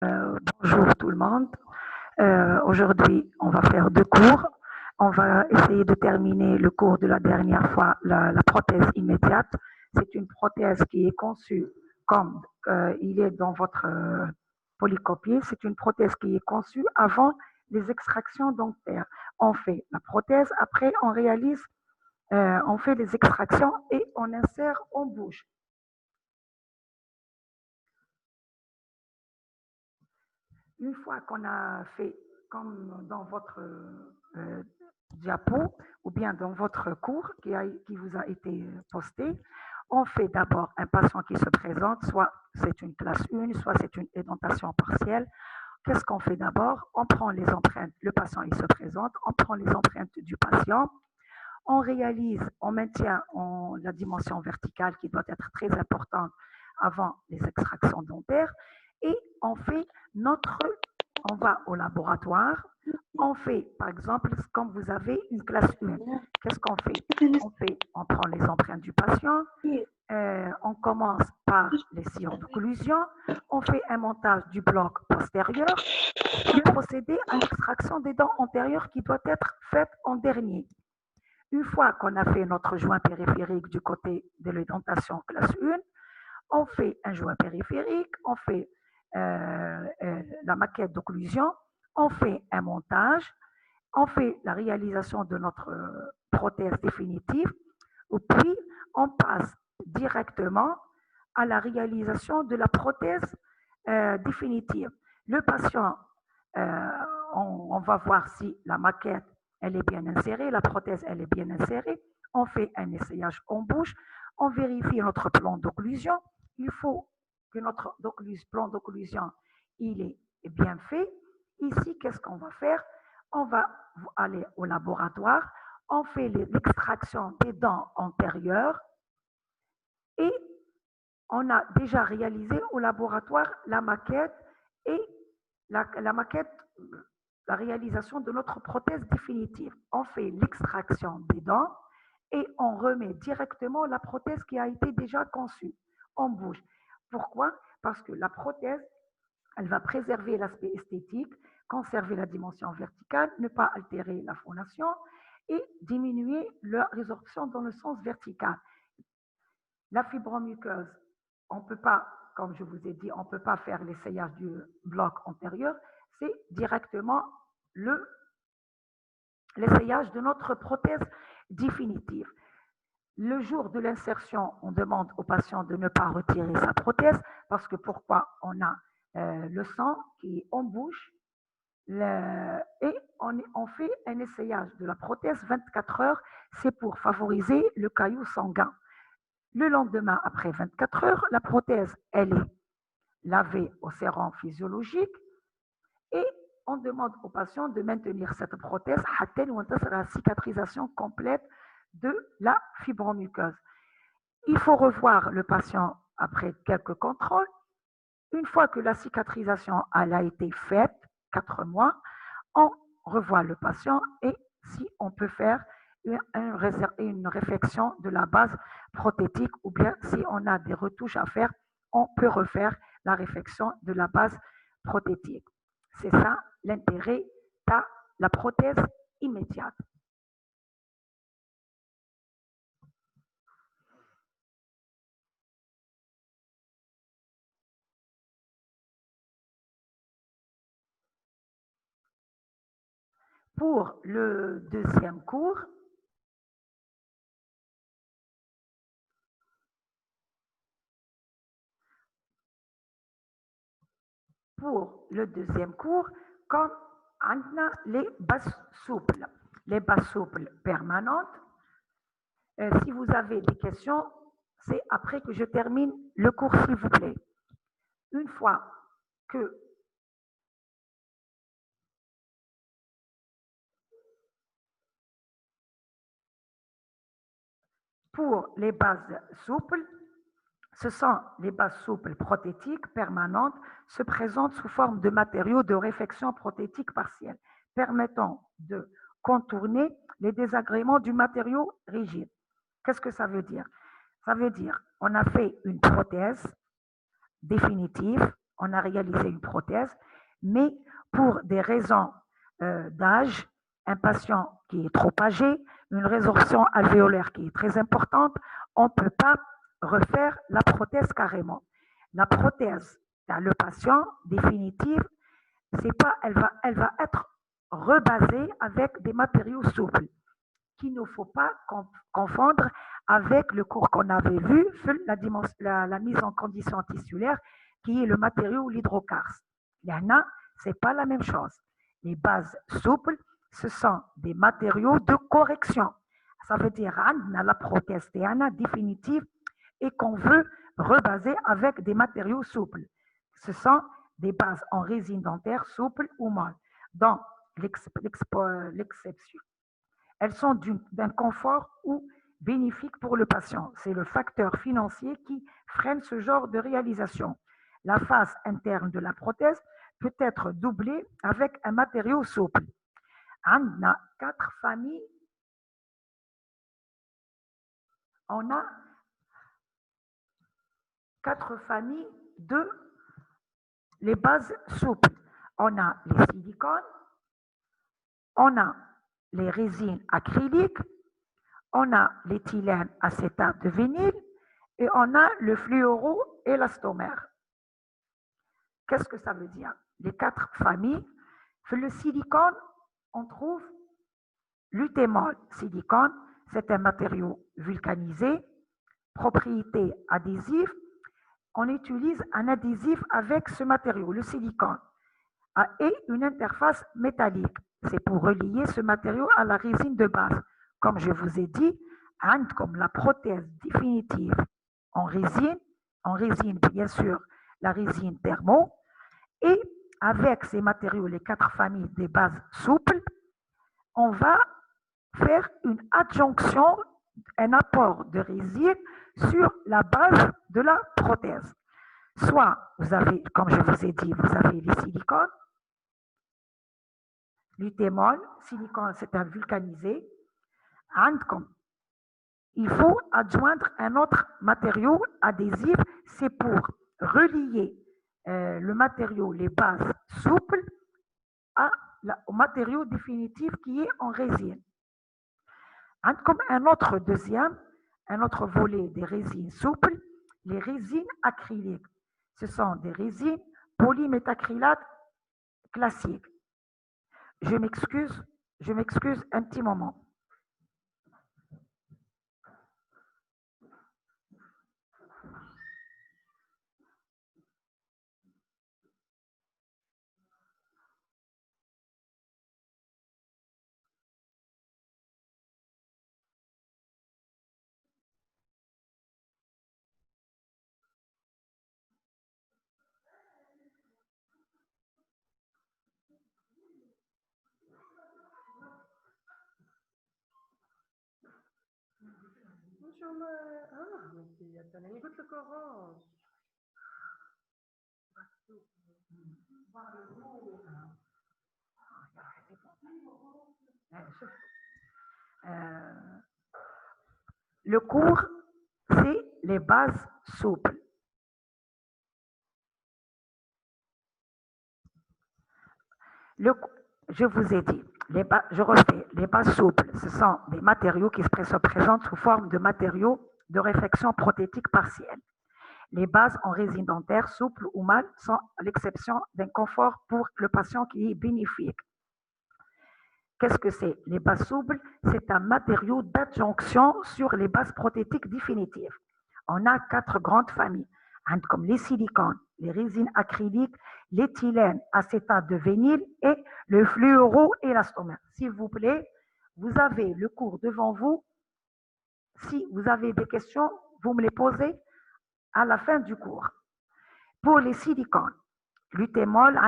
Bonjour tout le monde. Aujourd'hui, on va faire deux cours. On va essayer de terminer le cours de la dernière fois, la prothèse immédiate. C'est une prothèse qui est conçue comme il est dans votre polycopier. C'est une prothèse qui est conçue avant les extractions dentaires. On fait la prothèse, après on fait les extractions et on insère en bouche. Une fois qu'on a fait comme dans votre diapo ou bien dans votre cours qui vous a été posté, on fait d'abord un patient qui se présente, soit c'est une classe 1, soit c'est une édentation partielle. Qu'est-ce qu'on fait d'abord? On prend les empreintes, le patient il se présente, on prend les empreintes du patient, on maintient la dimension verticale qui doit être très importante avant les extractions dentaires et on va au laboratoire, on fait, par exemple, quand vous avez une classe 1, qu'est-ce qu'on fait? On prend les empreintes du patient, on commence par les sillons d'occlusion, on fait un montage du bloc postérieur et procéder à l'extraction des dents antérieures qui doit être faite en dernier. Une fois qu'on a fait notre joint périphérique du côté de l'édentation classe 1, on fait un joint périphérique, on fait la maquette d'occlusion, on fait un montage, on fait la réalisation de notre prothèse définitive, et puis on passe directement à la réalisation de la prothèse définitive. Le patient, euh, on va voir si la maquette elle est bien insérée, la prothèse elle est bien insérée. On fait un essayage en bouche, on vérifie notre plan d'occlusion. Il faut que notre plan d'occlusion il est bien fait. Ici, qu'est-ce qu'on va faire? On va aller au laboratoire, on fait l'extraction des dents antérieures et on a déjà réalisé au laboratoire la maquette et la maquette, la réalisation de notre prothèse définitive. On fait l'extraction des dents et on remet directement la prothèse qui a été déjà conçue en bouche. Pourquoi? Parce que la prothèse, elle va préserver l'aspect esthétique, conserver la dimension verticale, ne pas altérer la phonation et diminuer la résorption dans le sens vertical. La fibromuqueuse, on ne peut pas, comme je vous ai dit, on ne peut pas faire l'essayage du bloc antérieur, c'est directement l'essayage de notre prothèse définitive. Le jour de l'insertion, on demande au patient de ne pas retirer sa prothèse parce que pourquoi? On a le sang qui est en bouche et on fait un essayage de la prothèse 24 heures, c'est pour favoriser le caillot sanguin. Le lendemain, après 24 heures, la prothèse, elle est lavée au sérum physiologique et on demande au patient de maintenir cette prothèse à la cicatrisation complète de la fibromuqueuse. Il faut revoir le patient après quelques contrôles. Une fois que la cicatrisation elle a été faite, 4 mois, on revoit le patient et si on peut faire une réflexion de la base prothétique ou bien si on a des retouches à faire, on peut refaire la réflexion de la base prothétique. C'est ça l'intérêt de la prothèse immédiate. Pour le deuxième cours, comme on a les bases souples permanentes. Si vous avez des questions, c'est après que je termine le cours, s'il vous plaît. Une fois que pour les bases souples, ce sont les bases souples prothétiques permanentes se présentent sous forme de matériaux de réflexion prothétique partielle, permettant de contourner les désagréments du matériau rigide. Qu'est-ce que ça veut dire? Ça veut dire on a fait une prothèse définitive, on a réalisé une prothèse, mais pour des raisons d'âge, un patient qui est trop âgé, une résorption alvéolaire qui est très importante, on ne peut pas refaire la prothèse carrément. La prothèse dans le patient définitive, c'est pas, elle va être rebasée avec des matériaux souples qu'il ne faut pas confondre avec le cours qu'on avait vu, la mise en condition tissulaire, qui est le matériau l'hydrocarse. Là, ce n'est pas la même chose. Les bases souples, ce sont des matériaux de correction. Ça veut dire qu'on a la prothèse définitive et qu'on veut rebaser avec des matériaux souples. Ce sont des bases en résine dentaire souple ou molle. Dans l'exception, elles sont d'un confort ou bénéfique pour le patient. C'est le facteur financier qui freine ce genre de réalisation. La face interne de la prothèse peut être doublée avec un matériau souple. On a 4 familles. On a 4 familles de les bases souples. On a les silicones, on a les résines acryliques, on a l'éthylène acétate de vinyle et on a le fluoroélastomère. Qu'est-ce que ça veut dire? Les 4 familles. Le silicone, on trouve l'utémol. Silicone, c'est un matériau vulcanisé, propriété adhésive. On utilise un adhésif avec ce matériau, le silicone, et une interface métallique. C'est pour relier ce matériau à la résine de base. Comme je vous ai dit, comme la prothèse définitive en résine bien sûr la résine thermo, et avec ces matériaux, les 4 familles des bases souples, on va faire une adjonction, un apport de résine sur la base de la prothèse. Soit vous avez, comme je vous ai dit, vous avez les silicones, l'utémol, silicone c'est un vulcanisé. Il faut adjoindre un autre matériau adhésif, c'est pour relier le matériau, les bases souples, au matériau définitif qui est en résine. Comme un autre volet des résines souples, les résines acryliques. Ce sont des résines polyméthacrylates classiques. Je m'excuse un petit moment. écoute le Coran. Le cours, c'est les bases souples. Je vous ai dit, je refais, les bases souples, ce sont des matériaux qui se présentent sous forme de matériaux de réflexion prothétique partielle. Les bases en résine dentaire, souple ou molle, sont à l'exception d'un confort pour le patient qui est bénéfique. Qu'est-ce que c'est? Les bases souples, c'est un matériau d'adjonction sur les bases prothétiques définitives. On a 4 grandes familles, comme les silicones, les résines acryliques, l'éthylène acétate de vinyle et le fluoroélastomère. S'il vous plaît, vous avez le cours devant vous. Si vous avez des questions, vous me les posez à la fin du cours. Pour les silicones, l'utémol,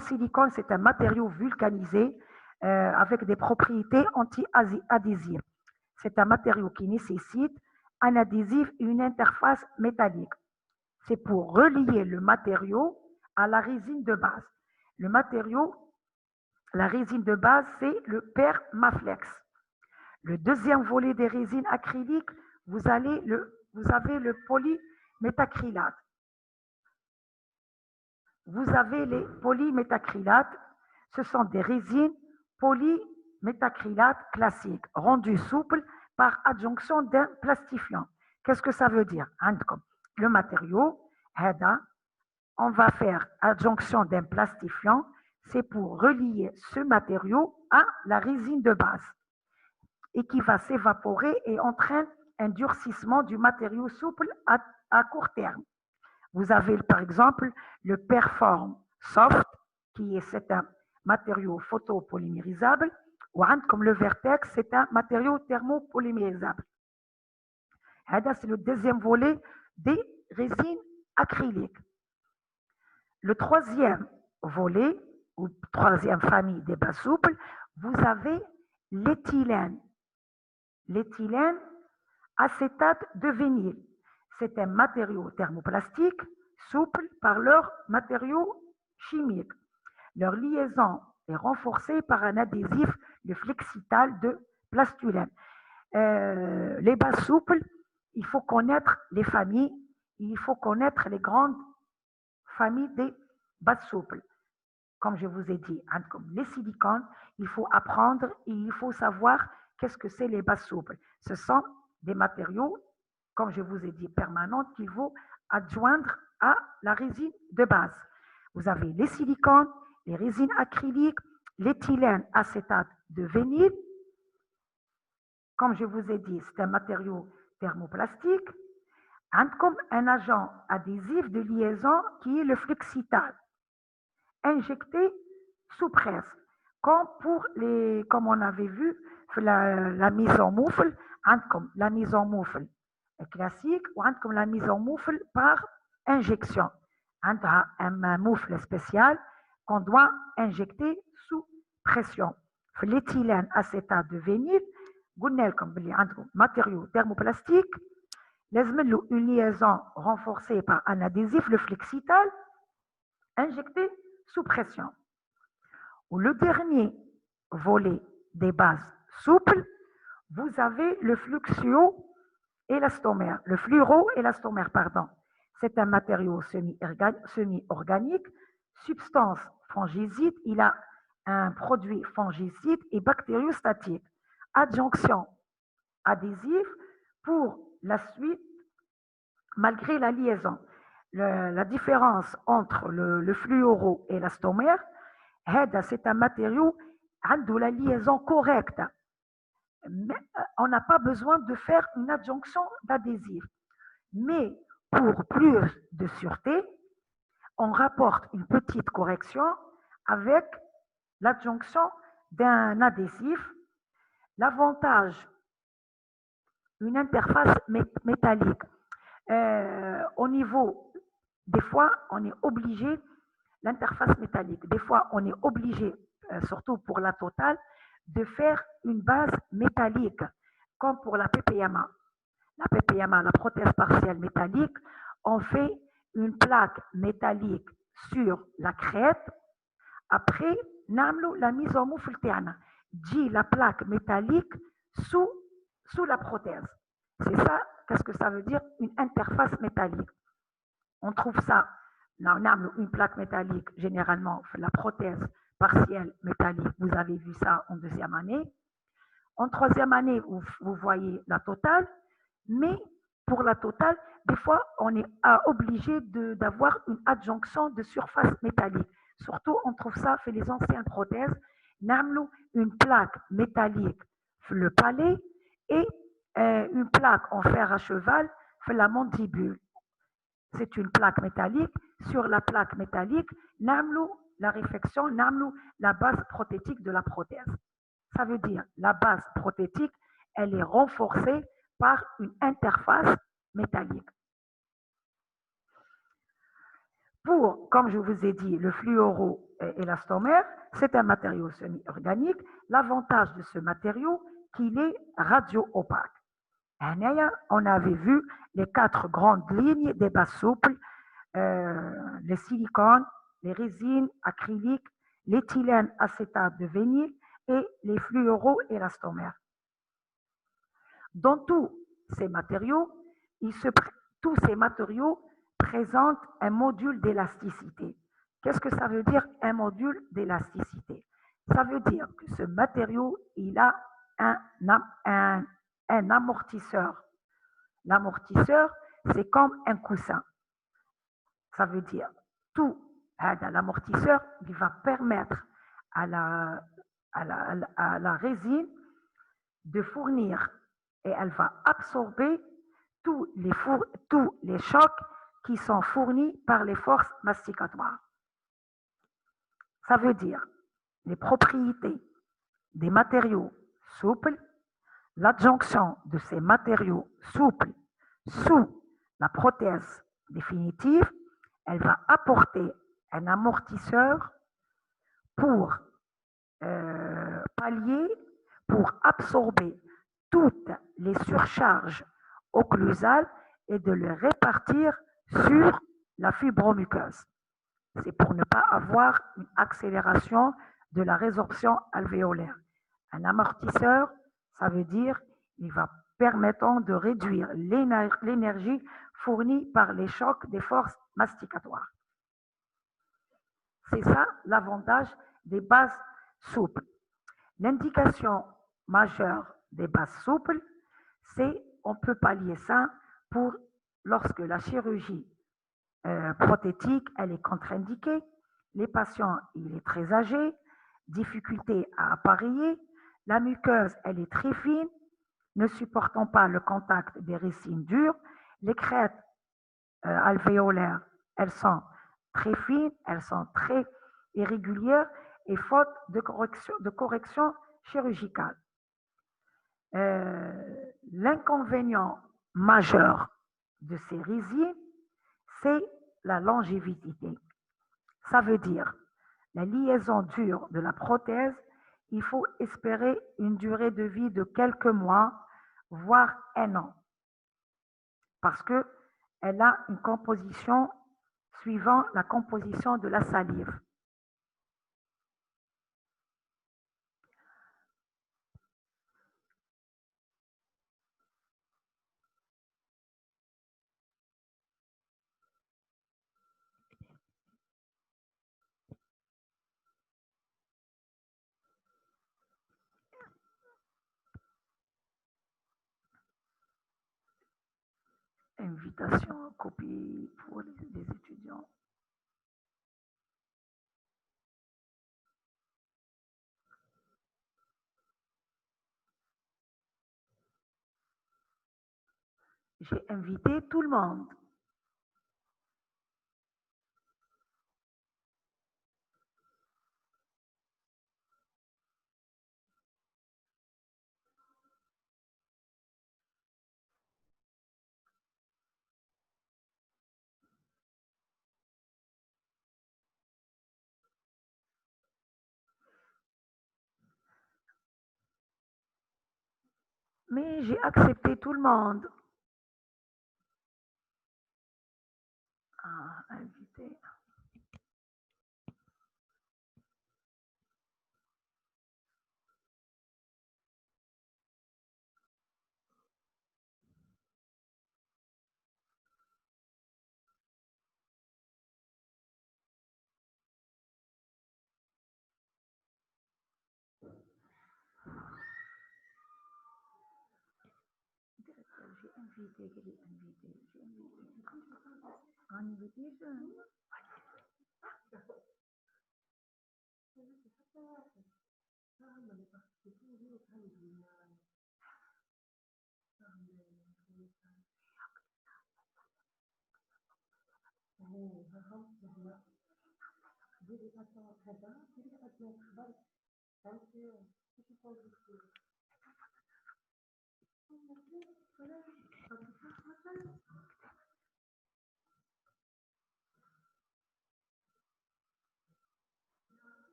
silicone, c'est un matériau vulcanisé avec des propriétés anti-adhésives. C'est un matériau qui nécessite un adhésif et une interface métallique. C'est pour relier le matériau à la résine de base. Le matériau, la résine de base, c'est le Permaflex. Le deuxième volet des résines acryliques, vous avez le polyméthacrylate. vous avez les polymétacrylates. Ce sont des résines polymétacrylates classiques, rendues souples par adjonction d'un plastifiant. Qu'est-ce que ça veut dire? Le matériau, on va faire adjonction d'un plastifiant, c'est pour relier ce matériau à la résine de base et qui va s'évaporer et entraîne un durcissement du matériau souple à court terme. Vous avez par exemple le Perform Soft, c'est un matériau photopolymérisable, ou comme le Vertex, c'est un matériau thermopolymérisable. C'est le deuxième volet des résines acryliques. Le troisième volet, ou troisième famille des bases souples, vous avez l'éthylène. L'éthylène acétate de vinyle. C'est un matériau thermoplastique souple par leur matériau chimique. Leur liaison est renforcée par un adhésif, le flexital de plastulène. Les bases souples, il faut connaître les familles, il faut connaître les grandes familles des bases souples. Comme je vous ai dit, comme les silicones, il faut apprendre et il faut savoir qu'est-ce que c'est les bases souples. Ce sont des matériaux, comme je vous ai dit, permanents qu'il faut adjoindre à la résine de base. Vous avez les silicones, les résines acryliques, l'éthylène acétate de vinyle. Comme je vous ai dit, c'est un matériau thermoplastique. Comme un agent adhésif de liaison qui est le flexital, injecté sous presse. Comme on avait vu, la mise en moufle, comme la mise en moufle classique, ou comme la mise en moufle par injection. Un moufle spécial qu'on doit injecter sous pression. L'éthylène acétate de vinyle, comme matériau thermoplastique, une liaison renforcée par un adhésif, le flexital, injecté sous pression. Le dernier volet des bases souples, vous avez le fluoroélastomère. Le fluoroélastomère, pardon. C'est un matériau semi-organique, substance fongicide. Il a un produit fongicide et bactériostatique. Adjonction adhésive pour la suite, malgré la liaison. La différence entre le fluoroélastomère, c'est un matériau de la liaison correcte. Mais on n'a pas besoin de faire une adjonction d'adhésif. Mais pour plus de sûreté, on rapporte une petite correction avec l'adjonction d'un adhésif. L'avantage, une interface métallique. Au niveau, des fois, on est obligé, l'interface métallique, des fois, on est obligé, surtout pour la totale, de faire une base métallique, comme pour la PPMA. La PPMA, la prothèse partielle métallique, on fait une plaque métallique sur la crête. Après, la mise en moufle terne, dit la plaque métallique sous la prothèse. C'est ça, qu'est-ce que ça veut dire? Une interface métallique. On trouve ça, une plaque métallique, généralement, la prothèse partielle métallique, vous avez vu ça en deuxième année. En troisième année, vous voyez la totale, mais pour la totale, des fois, on est obligé d'avoir une adjonction de surface métallique. Surtout, on trouve ça fait les anciennes prothèses, une plaque métallique, le palais, et une plaque en fer à cheval, la mandibule. C'est une plaque métallique. Sur la plaque métallique, la réflexion, la base prothétique de la prothèse. Ça veut dire la base prothétique, elle est renforcée par une interface métallique. Comme je vous ai dit, le fluoroélastomère, c'est un matériau semi-organique. L'avantage de ce matériau, qu'il est radio-opaque. On avait vu les 4 grandes lignes des bases souples, les silicones, les résines acryliques, l'éthylène acétate de vinyle et les fluoroélastomères. Dans tous ces matériaux présentent un module d'élasticité Qu'est-ce que ça veut dire un module d'élasticité? Ça veut dire que ce matériau, il a un amortisseur. L'amortisseur, c'est comme un coussin. Ça veut dire tout l'amortisseur, il va permettre à la résine de fournir et elle va absorber tous les chocs qui sont fournis par les forces masticatoires. Ça veut dire les propriétés des matériaux souples, l'adjonction de ces matériaux souples sous la prothèse définitive, elle va apporter un amortisseur pour pallier, pour absorber toutes les surcharges occlusales et de les répartir sur la fibromuqueuse. C'est pour ne pas avoir une accélération de la résorption alvéolaire. Un amortisseur, ça veut dire il va permettre de réduire l'énergie fournie par les chocs des forces masticatoires. C'est ça l'avantage des bases souples. L'indication majeure des bases souples, c'est on peut pallier ça pour lorsque la chirurgie prothétique, elle est contre-indiquée, les patients, il est très âgé, difficulté à appareiller, la muqueuse, elle est très fine, ne supportant pas le contact des racines dures, les crêtes alvéolaires, elles sont très fines, elles sont très irrégulières et faute de correction chirurgicale. L'inconvénient majeur de ces résines, c'est la longévité. Ça veut dire la liaison dure de la prothèse, il faut espérer une durée de vie de quelques mois, voire un an, parce qu'elle a une composition suivant la composition de la salive. Invitation à copier pour les étudiants. J'ai invité tout le monde. Mais j'ai accepté tout le monde. Ah, invité. J'ai invité, j'ai invité. En invitation.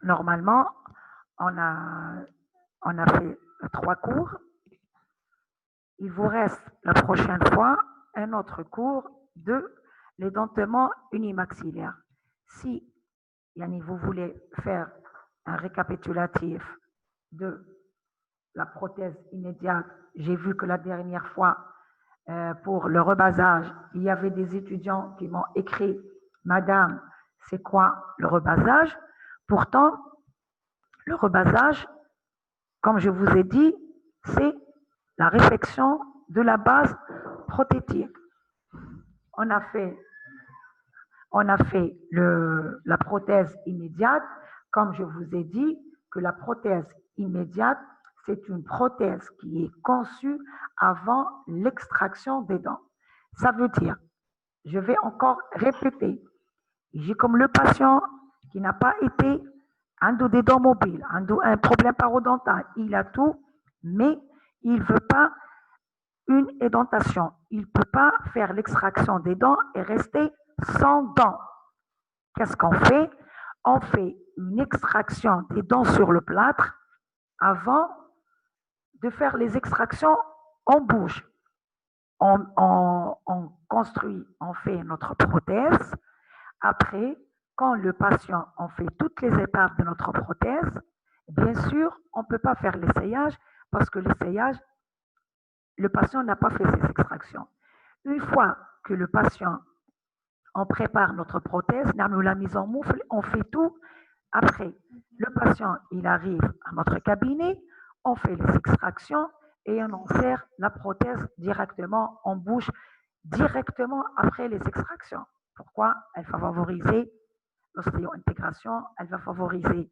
normalement, on a fait 3 cours. Il vous reste la prochaine fois un autre cours de l'édentement unimaxillaire. Si vous voulez faire un récapitulatif de la prothèse immédiate, j'ai vu que la dernière fois, pour le rebasage, il y avait des étudiants qui m'ont écrit « Madame, c'est quoi le rebasage ?» Pourtant, le rebasage, comme je vous ai dit, c'est la réflexion de la base prothétique. On a fait la prothèse immédiate, comme je vous ai dit, que la prothèse immédiate, c'est une prothèse qui est conçue avant l'extraction des dents. Ça veut dire, je vais encore répéter, j'ai comme le patient qui n'a pas été des dents mobiles, un problème parodontal, il a tout, mais il ne veut pas une édentation. Il ne peut pas faire l'extraction des dents et rester sans dents. Qu'est-ce qu'on fait? On fait une extraction des dents sur le plâtre avant de faire les extractions en bouche. On construit, on fait notre prothèse. Après, quand le patient, on fait toutes les étapes de notre prothèse, bien sûr, on ne peut pas faire l'essayage parce que l'essayage, le patient n'a pas fait ses extractions. Une fois que le patient, on prépare notre prothèse, nous la mise en moufle, on fait tout. Après, le patient, il arrive à notre cabinet, on fait les extractions et on insère la prothèse directement en bouche, directement après les extractions. Pourquoi? Elle va favoriser l'ostéo-intégration, elle va favoriser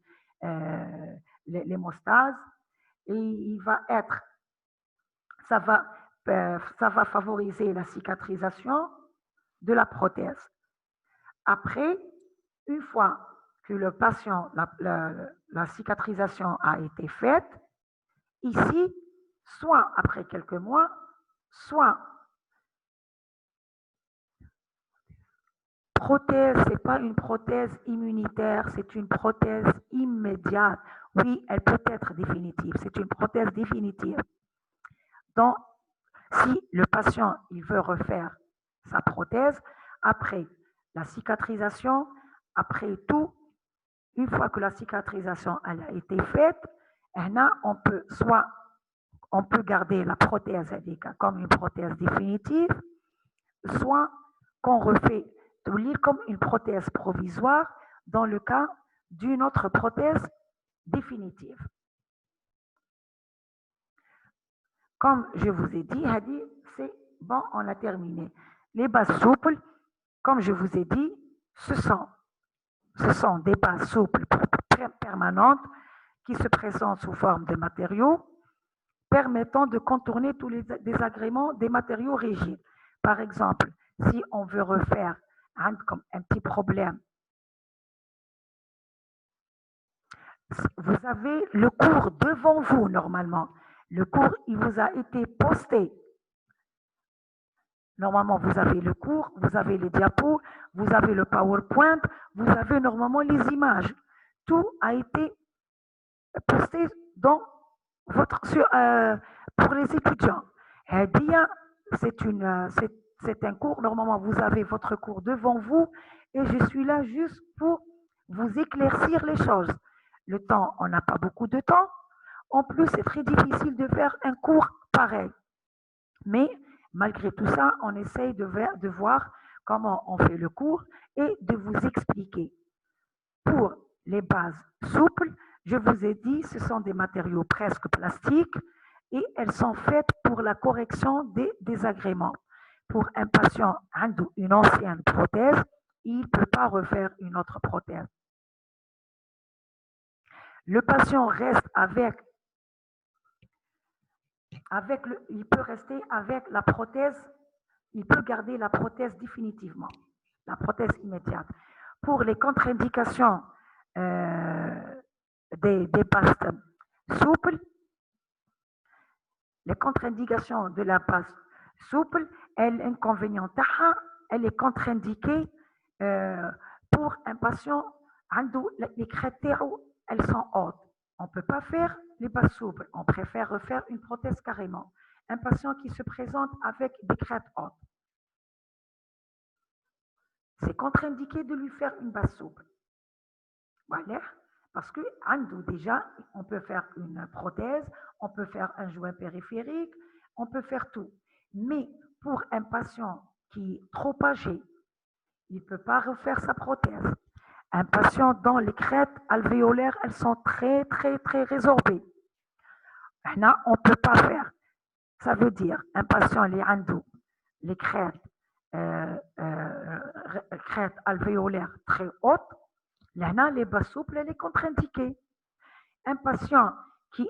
l'hémostase et il va être, ça va favoriser la cicatrisation de la prothèse. Après, une fois que le patient, la cicatrisation a été faite, ici, soit après quelques mois, soit prothèse, ce n'est pas une prothèse immunitaire, c'est une prothèse immédiate. Oui, elle peut être définitive, c'est une prothèse définitive. Donc, si le patient il veut refaire sa prothèse, après la cicatrisation, après tout, une fois que la cicatrisation elle a été faite, on peut garder la prothèse comme une prothèse définitive, soit qu'on refait comme une prothèse provisoire dans le cas d'une autre prothèse définitive. Comme je vous ai dit, c'est bon, on a terminé. Les bases souples, comme je vous ai dit, ce sont des bases souples permanentes qui se présentent sous forme de matériaux permettant de contourner tous les désagréments des matériaux rigides. Par exemple, si on veut refaire un petit problème, vous avez le cours devant vous normalement. Le cours, il vous a été posté. Normalement, vous avez le cours, vous avez les diapos, vous avez le PowerPoint, vous avez normalement les images. Tout a été posté dans pour les étudiants. C'est un cours, normalement vous avez votre cours devant vous et je suis là juste pour vous éclaircir les choses. Le temps, on n'a pas beaucoup de temps. En plus, c'est très difficile de faire un cours pareil. Mais malgré tout ça, on essaye de voir comment on fait le cours et de vous expliquer. Pour les bases souples, je vous ai dit, ce sont des matériaux presque plastiques et elles sont faites pour la correction des désagréments. Pour un patient qui a une ancienne prothèse, il ne peut pas refaire une autre prothèse. Le patient reste il peut rester avec la prothèse, il peut garder la prothèse définitivement, la prothèse immédiate. Pour les contre-indications des pastes souples, les contre-indications de la paste souple, elle est contre-indiquée pour un patient qui a les critères elles sont hautes. On ne peut pas faire les bas souples. On préfère refaire une prothèse carrément. Un patient qui se présente avec des crêtes hautes, c'est contre-indiqué de lui faire une base souple. Voilà. Parce que déjà, on peut faire une prothèse, on peut faire un joint périphérique, on peut faire tout. Mais pour un patient qui est trop âgé, il ne peut pas refaire sa prothèse. Un patient dont les crêtes alvéolaires, elles sont très, très, très résorbées. Là, on ne peut pas faire. Ça veut dire, un patient, les crêtes, crêtes alvéolaires très hautes, là, les bas souples, elle est contre-indiquée. Un patient qui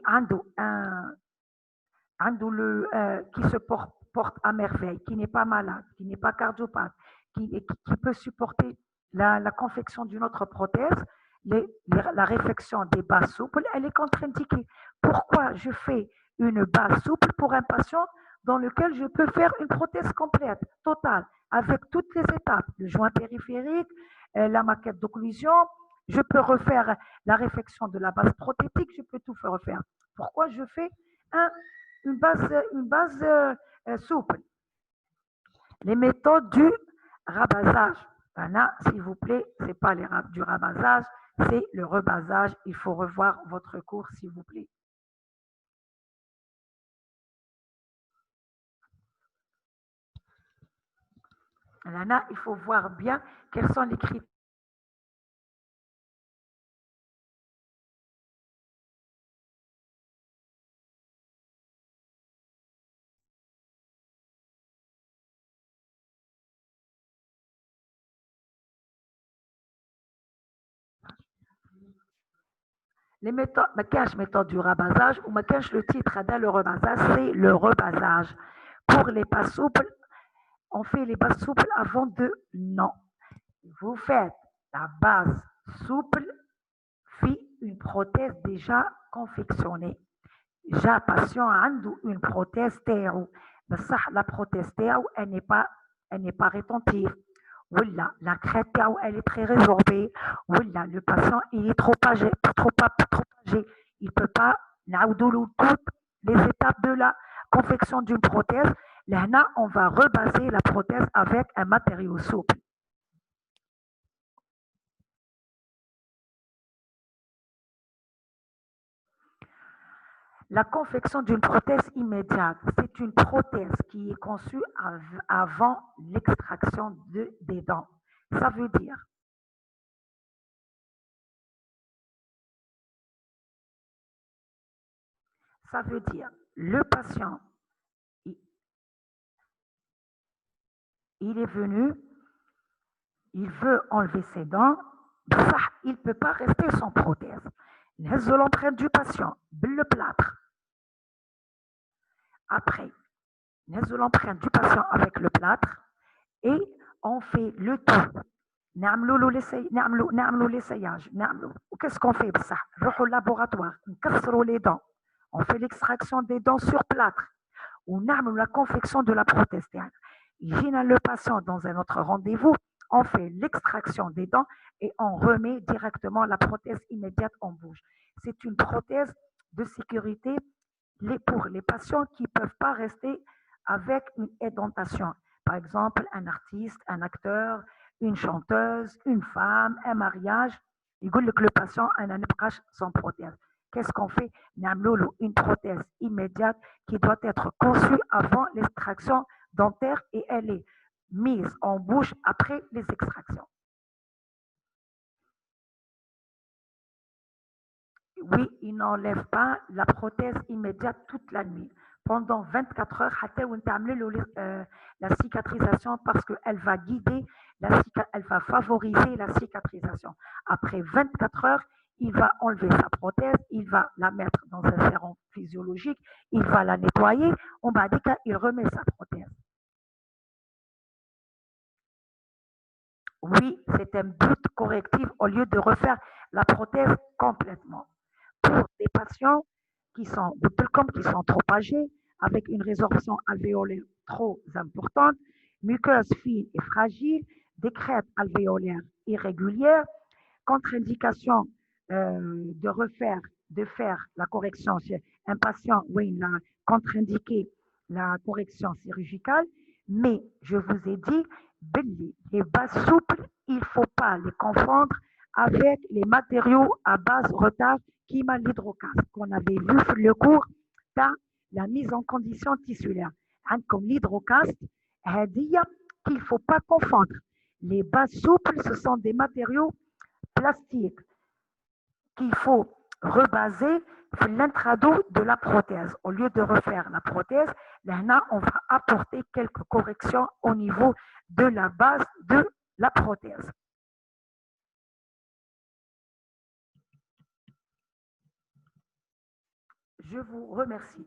qui se porte à merveille, qui n'est pas malade, qui n'est pas cardiopathe, qui peut supporter la confection d'une autre prothèse, la réflexion des bas souples, elle est contre-indiquée. Pourquoi je fais une base souple pour un patient dans lequel je peux faire une prothèse complète, totale, avec toutes les étapes, le joint périphérique, la maquette d'occlusion, je peux refaire la réflexion de la base prothétique, je peux tout refaire. Pourquoi je fais une base souple? Les méthodes du rabasage. Là, s'il vous plaît, ce n'est pas du rabasage, c'est le rebasage. Il faut revoir votre cours, s'il vous plaît. Là, il faut voir bien quels sont les critères. Les méthodes, ma méthode du rabasage ou ma le titre le rebasage, c'est le rebasage. Pour les pas souples, on fait les bases souples avant de non. Vous faites la base souple, puis une prothèse déjà confectionnée. J'ai patient a une prothèse TAO. Mais ça, la prothèse TAO, elle n'est pas rétentive. Voilà, la crête TAO, elle est très résorbée. Voilà, le patient, il est trop âgé. Il ne peut pas toutes les étapes de la confection d'une prothèse. Là, on va rebaser la prothèse avec un matériau souple. La confection d'une prothèse immédiate, c'est une prothèse qui est conçue avant l'extraction des dents. Ça veut dire le patient, il est venu, il veut enlever ses dents, il ne peut pas rester sans prothèse. L'empreinte du patient, le plâtre. Après, l'empreinte du patient avec le plâtre et on fait le tout. نعملوا l'essayage. Qu'est-ce qu'on fait بصح نروحوا au laboratoire نكسروا les dents. On fait l'extraction des dents sur plâtre ou la confection de la prothèse. يجينا le patient dans un autre rendez-vous, on fait l'extraction des dents et on remet directement la prothèse immédiate en bouche. C'est une prothèse de sécurité pour les patients qui ne peuvent pas rester avec une édentation. Par exemple, un artiste, un acteur, une chanteuse, une femme, un mariage. Il dit que le patient a un sans prothèse. Qu'est-ce qu'on fait? Une prothèse immédiate qui doit être conçue avant l'extraction dentaire et elle est mise en bouche après les extractions. Oui, il n'enlève pas la prothèse immédiate toute la nuit. Pendant 24 heures, la cicatrisation parce qu'elle va guider, elle va favoriser la cicatrisation. Après 24 heures, il va enlever sa prothèse, il va la mettre dans un sérum physiologique, il va la nettoyer, on va dire qu'il remet sa prothèse. Oui, c'est un but correctif au lieu de refaire la prothèse complètement. Pour des patients qui sont trop âgés, avec une résorption alvéolaire trop importante, muqueuse fine et fragile, des crêtes alvéolaires irrégulières, contre-indication de faire la correction chez un patient où il a contre-indiqué la correction chirurgicale, mais je vous ai dit, les bases souples, il ne faut pas les confondre avec les matériaux à base retard qui m'a l'hydrocast qu'on avait vu sur le cours de la mise en condition tissulaire. Hein, comme l'hydrocast, qu'il ne faut pas confondre. Les bases souples, ce sont des matériaux plastiques qu'il faut rebaser l'intrado de la prothèse. Au lieu de refaire la prothèse, là, on va apporter quelques corrections au niveau de la base de la prothèse. Je vous remercie.